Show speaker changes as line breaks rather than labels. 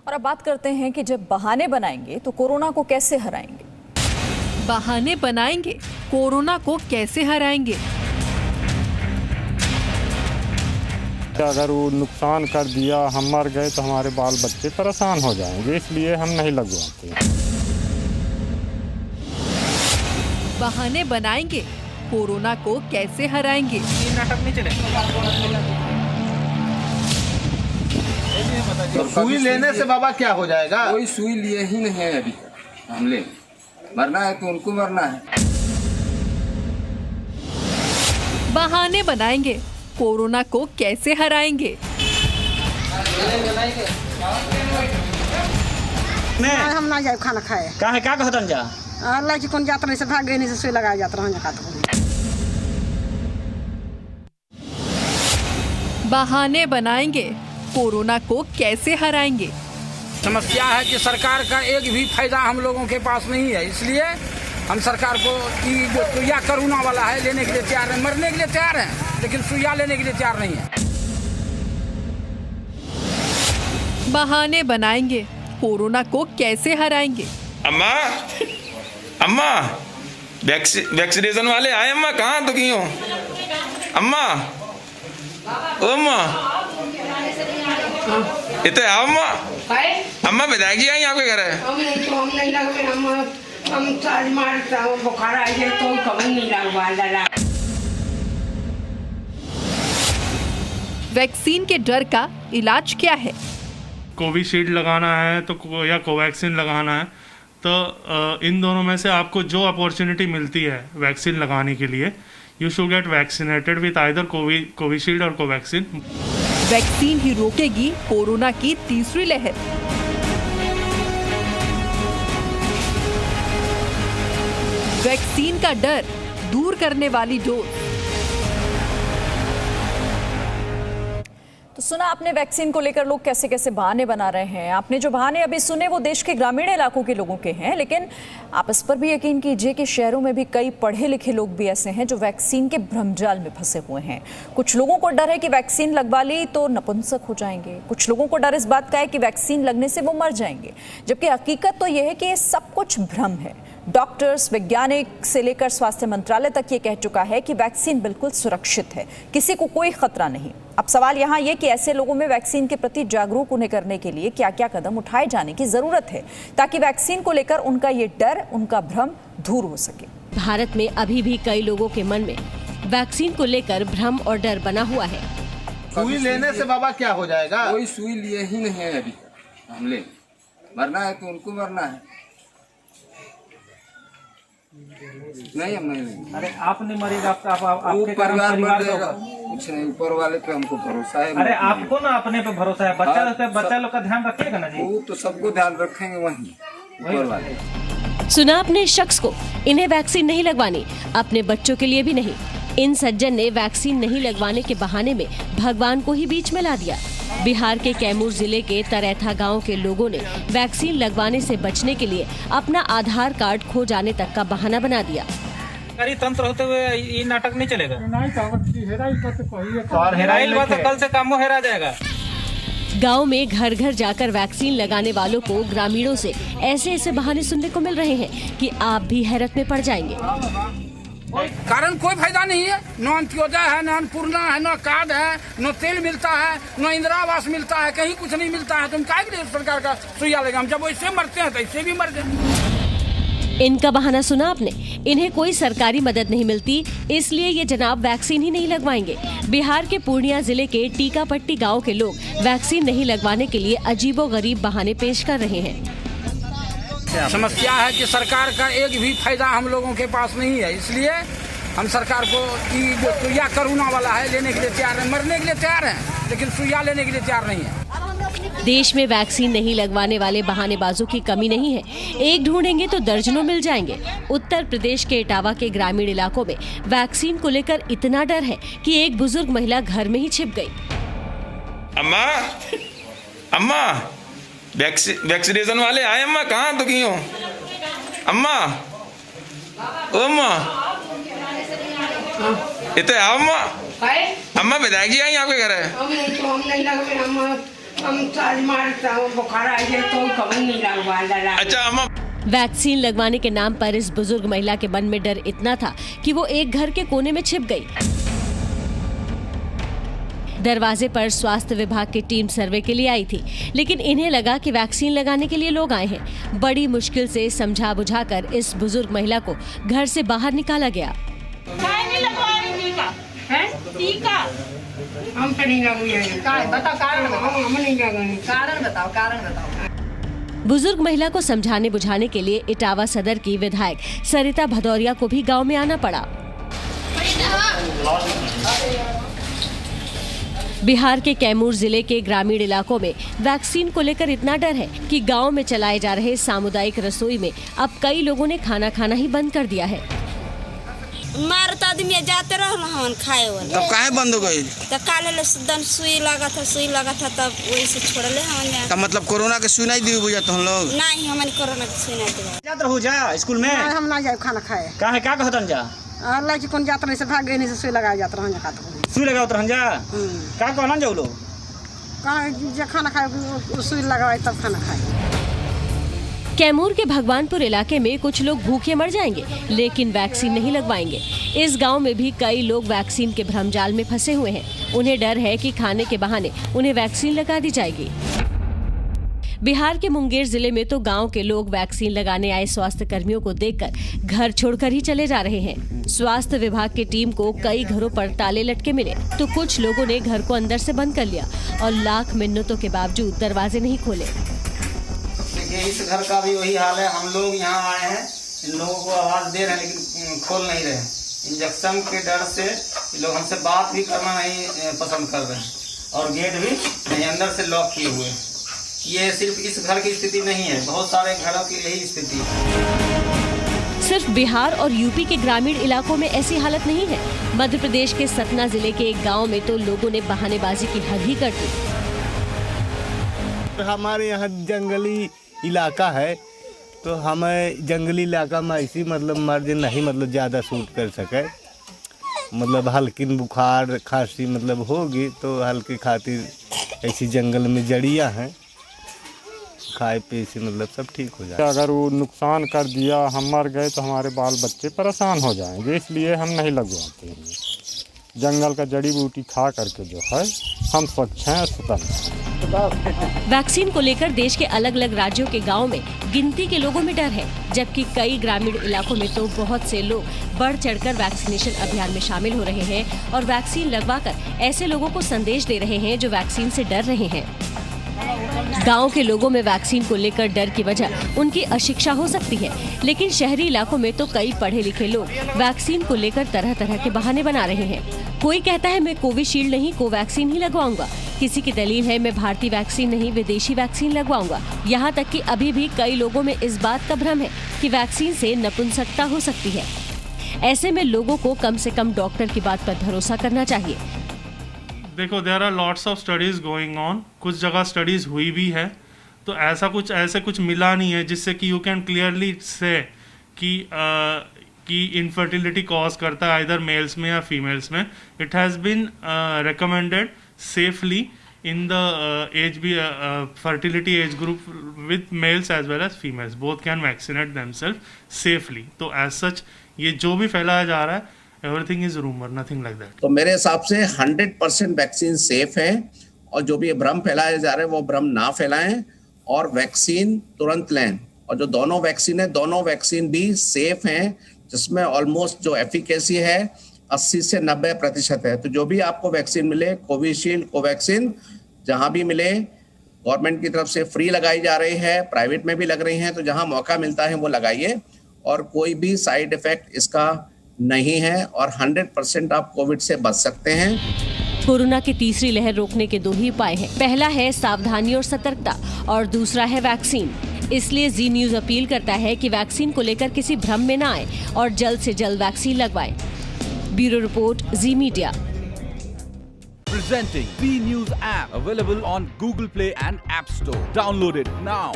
और अब बात करते हैं कि जब बहाने बनाएंगे तो कोरोना को कैसे हराएंगे।
बहाने बनाएंगे, कोरोना को कैसे हराएंगे।
अगर वो नुकसान कर दिया, हम मर गए तो हमारे बाल बच्चे परेशान हो जाएंगे, इसलिए हम नहीं लगवाते।
बहाने बनाएंगे, कोरोना को कैसे हराएंगे।
ये नाटक नहीं चलेगा।
तो सुई लेने से बाबा क्या हो जाएगा?
कोई सुई लिए ही नहीं है अभी। हमले मरना है तो उनको मरना है।
बहाने बनाएंगे, कोरोना को कैसे हराएंगे।
हम ना जाए खाना खाए
काहे का कहतन जा
अल्लाह की कौन जात नहीं से भाग गए नहीं से सुई लगाया जाता रहा का तो
बहाने बनाएंगे, कोरोना को कैसे हराएंगे।
समस्या है कि सरकार का एक भी फायदा हम लोगों के पास नहीं है, इसलिए हम सरकार को कि जो सुइया कोरोना वाला है लेने के लिए तैयार है, मरने के लिए तैयार है, लेकिन सुइया लेने के लिए तैयार नहीं है।
बहाने बनाएंगे, कोरोना को कैसे हराएंगे।
अम्मा अम्मा वैक्सीनेशन वाले आए। अम्मा कहाँ दुखी हो? अम्मा ओ अम्मा इतने आओ अम्मा। अम्मा विधायक जी आई आपके घर है।
हम नहीं लगे हम साल मारता बुखार आ गया तो कभी नहीं लगवा डाला।
वैक्सीन के डर का इलाज क्या है।
कोविशील्ड लगाना है तो या कोवैक्सीन लगाना है, तो इन दोनों में से आपको जो अपॉर्चुनिटी मिलती है वैक्सीन लगाने के लिए, you should get vaccinated with either Covishield और कोवैक्सीन।
वैक्सीन ही रोकेगी कोरोना की तीसरी लहर। वैक्सीन का डर दूर करने वाली डोज।
तो सुना आपने वैक्सीन को लेकर लोग कैसे कैसे बहाने बना रहे हैं। आपने जो बहाने अभी सुने वो देश के ग्रामीण इलाकों के लोगों के हैं, लेकिन आप इस पर भी यकीन कीजिए कि शहरों में भी कई पढ़े लिखे लोग भी ऐसे हैं जो वैक्सीन के भ्रमजाल में फंसे हुए हैं। कुछ लोगों को डर है कि वैक्सीन लगवा ली तो नपुंसक हो जाएंगे, कुछ लोगों को डर इस बात का है कि वैक्सीन लगने से वो मर जाएंगे, जबकि हकीकत तो यह है कि ये सब कुछ भ्रम है। डॉक्टर्स, वैज्ञानिक से लेकर स्वास्थ्य मंत्रालय तक ये कह चुका है कि वैक्सीन बिल्कुल सुरक्षित है, किसी को कोई खतरा नहीं। अब सवाल यहाँ ये कि ऐसे लोगों में वैक्सीन के प्रति जागरूक उन्हें करने के लिए क्या क्या कदम उठाए जाने की जरूरत है, ताकि वैक्सीन को लेकर उनका ये डर, उनका भ्रम दूर हो सके।
भारत में अभी भी कई लोगों के मन में वैक्सीन को लेकर भ्रम और डर बना हुआ है।
सुई लेने से बाबा क्या हो जाएगा?
कोई सुई लिए ही नहीं है अभी। हमले मरना है तो उनको मरना है। नहीं हम नहीं।
अरे आप नहीं मरेगा, आपके
परिवार
परिवार
मर जाएगा। कुछ नहीं, ऊपर वाले पे हमको भरोसा है।
अरे आपको ना अपने पे भरोसा है, बच्चा लोग का ध्यान रखिएगा ना जी।
वो तो सबको ध्यान रखेंगे वहीं ऊपर वाले।
सुना अपने शख्स को, इन्हें वैक्सीन नहीं लगवानी, अपने बच्चों के लिए भी नहीं। इन सज्जन ने वैक्सीन नहीं लगवाने के बहाने में भगवान को ही बीच में ला दिया। बिहार के कैमूर जिले के तरैथा गांव के लोगों ने वैक्सीन लगवाने से बचने के लिए अपना आधार कार्ड खो जाने तक का बहाना बना दिया।
सरकारी तंत्र होते हुए ये नाटक नहीं चलेगा। और हेराइल बात तो कल से काम हेरा जाएगा।
गांव में घर घर जाकर वैक्सीन लगाने वालों को ग्रामीणों से ऐसे ऐसे बहाने सुनने को मिल रहे हैं कि आप भी हैरत में पड़ जाएंगे।
कारण कोई फायदा नहीं है, न अंत्योदय है, न अन्नपूर्णा है, न कार्ड है, न तेल मिलता है, न इंदिरा आवास मिलता है, कहीं कुछ नहीं मिलता है। तुम क्या के लिए सरकार का सुइया लेगा? हम जब वैसे मरते हैं तो ऐसे भी मर जाए।
इनका बहाना सुना आपने, इन्हें कोई सरकारी मदद नहीं मिलती, इसलिए ये जनाब वैक्सीन ही नहीं लगवाएंगे। बिहार के पूर्णिया जिले के टीकापट्टी गांव के लोग वैक्सीन नहीं लगवाने के लिए अजीबोगरीब बहाने पेश कर रहे हैं।
समस्या है कि सरकार का एक भी फायदा हम लोगों के पास नहीं है, इसलिए हम सरकार को कि जो सुइया कोरोना वाला है लेने के लिए तैयार है, मरने के लिए तैयार है, लेकिन सुइया लेने के लिए तैयार नहीं है।
देश में वैक्सीन नहीं लगवाने वाले बहानेबाजों की कमी नहीं है, एक ढूंढेंगे तो दर्जनों मिल जाएंगे। उत्तर प्रदेश के इटावा के ग्रामीण इलाकों में वैक्सीन को लेकर इतना डर है कि एक बुजुर्ग महिला घर में ही छिप गई।
अम्मा अम्मा वैक्सीनेशन वाले आए। अम्मा कहाँ दुखी हो? अम्मा ओ अम्मा इतने आओ अम्मा। अम्मा विधायक जी आई आपके घर है।
हम नहीं लगे हम साल मारता हूँ बुखार आ जाए तो कभी नहीं लगवा लगा।
अच्छा अम्मा,
वैक्सीन लगवाने के नाम पर इस बुजुर्ग महिला के मन में डर इतना था कि वो एक घर के कोने में छिप गई। दरवाजे पर स्वास्थ्य विभाग की टीम सर्वे के लिए आई थी, लेकिन इन्हें लगा कि वैक्सीन लगाने के लिए लोग आए हैं। बड़ी मुश्किल से समझा बुझाकर इस बुजुर्ग महिला को घर से बाहर निकाला गया।
टीका हम तो नहीं लगवाएंगे। बताओ कारण बताओ। हम नहीं लगवाएंगे। कारण बताओ।
बुजुर्ग महिला को समझाने बुझाने के लिए इटावा सदर की विधायक सरिता भदौरिया को भी गांव में आना पड़ा। बिहार के कैमूर जिले के ग्रामीण इलाकों में वैक्सीन को लेकर इतना डर है कि गांव में चलाए जा रहे सामुदायिक रसोई में अब कई लोगों ने खाना खाना ही बंद कर दिया है।
मारत आदमी जाते रहो खाए वाले।
तब काहे बंद हो गई?
तो काले सुई लगा था तब वही से छोड़ले हम।
तब मतलब कोरोना के सुई नहीं दी बुझा तो हम लोग?
नहीं, हमारी कोरोना के सुई नहीं दी।
जात रहू जा स्कूल में?
हम ना जाए खाना खाए।
काहे का कहतन जा?
अल्लाह की कौन जात नहीं से भाग गए नहीं से सुई लगा जात रहन जा खात।
सुई लगावत रहन जा? का कहलन जाऊ लोग?
कहां जे खाना खाए सुई लगाए तब खाना खाए।
कैमूर के भगवानपुर इलाके में कुछ लोग भूखे मर जाएंगे लेकिन वैक्सीन नहीं लगवाएंगे। इस गांव में भी कई लोग वैक्सीन के भ्रमजाल में फंसे हुए हैं। उन्हें डर है कि खाने के बहाने उन्हें वैक्सीन लगा दी जाएगी। बिहार के मुंगेर जिले में तो गांव के लोग वैक्सीन लगाने आए स्वास्थ्य कर्मियों को देखकर घर छोड़कर ही चले जा रहे हैं। स्वास्थ्य विभाग की टीम को कई घरों पर ताले लटके मिले तो कुछ लोगों ने घर को अंदर से बंद कर लिया और लाख मिन्नतों के बावजूद दरवाजे नहीं खोले।
इस घर का भी वही हाल है। हम लोग यहाँ आए हैं, इन लोगों को आवाज दे रहे हैं लेकिन खोल नहीं रहे। इंजेक्शन के डर से लोग हमसे बात भी करना नहीं पसंद कर रहे हैं और गेट भी नहीं अंदर से लॉक किए हुए। ये सिर्फ इस घर की स्थिति नहीं है, बहुत सारे घरों की यही स्थिति है।
सिर्फ बिहार और यूपी के ग्रामीण इलाकों में ऐसी हालत नहीं है। मध्य प्रदेश के सतना जिले के एक गांव में तो लोगों ने बहानेबाजी की हद ही कर दी।
हमारे यहाँ जंगली इलाका है तो हमें जंगली इलाका में ऐसी मतलब मर्ज नहीं मतलब ज़्यादा सूट कर सके। मतलब हल्की बुखार खांसी मतलब होगी तो हल्की खातिर ऐसी जंगल में जड़ियाँ हैं, खाए पे से मतलब सब ठीक हो जाए।
अगर वो नुकसान कर दिया, हम मर गए तो हमारे बाल बच्चे परेशान हो जाएंगे, इसलिए हम नहीं लगवाते हैं। जंगल का जड़ी बूटी खा करके जो है हम स्वच्छ हैं, स्वतंत्र।
वैक्सीन को लेकर देश के अलग अलग राज्यों के गांव में गिनती के लोगों में डर है, जबकि कई ग्रामीण इलाकों में तो बहुत से लोग बढ़ चढ़कर वैक्सीनेशन अभियान में शामिल हो रहे हैं और वैक्सीन लगवाकर ऐसे लोगों को संदेश दे रहे हैं जो वैक्सीन से डर रहे हैं। गांव के लोगों में वैक्सीन को लेकर डर की वजह उनकी अशिक्षा हो सकती है, लेकिन शहरी इलाकों में तो कई पढ़े लिखे लोग वैक्सीन को लेकर तरह तरह के बहाने बना रहे हैं। कोई कहता है मैं कोविशील्ड नहीं कोवैक्सीन ही लगवाऊंगा, किसी की दलील है मैं भारतीय वैक्सीन नहीं विदेशी वैक्सीन लगवाऊंगा। यहाँ तक कि अभी भी कई लोगों में इस बात का भ्रम है कि वैक्सीन से नपुंसकता हो सकती है। ऐसे में लोगों को कम से कम डॉक्टर की बात पर भरोसा करना चाहिए।
देखो, there are lots of studies going on. कुछ जगह स्टडीज हुई भी है, तो ऐसे कुछ मिला नहीं है जिससे कि यू कैन क्लियरली से कि इनफर्टिलिटी कॉज करता है आइदर मेल्स में या फीमेल्स में। It has been recommended safely in the fertility age group with males as well as females, both can vaccinate themselves safely. तो as such ये जो भी फैलाया जा रहा है everything is rumor, nothing like that.
तो मेरे हिसाब से 100% वैक्सीन सेफ है और जो भी भ्रम फैलाए जा रहे हैं वो भ्रम ना फैलाएं और वैक्सीन तुरंत लें। और जो दोनों वैक्सीन है, दोनों वैक्सीन भी सेफ हैं, जिसमें ऑलमोस्ट जो एफिकेसी है 80 से 90% है। तो जो भी आपको वैक्सीन मिले, कोविशील्ड कोवैक्सीन जहां भी मिले, गवर्नमेंट की तरफ से फ्री लगाई जा रही है, प्राइवेट में भी लग रही है, तो जहां मौका मिलता है वो लगाइए और कोई भी साइड इफेक्ट इसका नहीं है और 100% आप कोविड से बच सकते हैं।
कोरोना की तीसरी लहर रोकने के दो ही उपाय हैं। पहला है सावधानी और सतर्कता और दूसरा है वैक्सीन। इसलिए जी न्यूज अपील करता है कि वैक्सीन को लेकर किसी भ्रम में न आए और जल्द से जल्द वैक्सीन लगवाएं। Bureau report, ji media.
Presenting B News app available on Google Play and App Store. Download it now.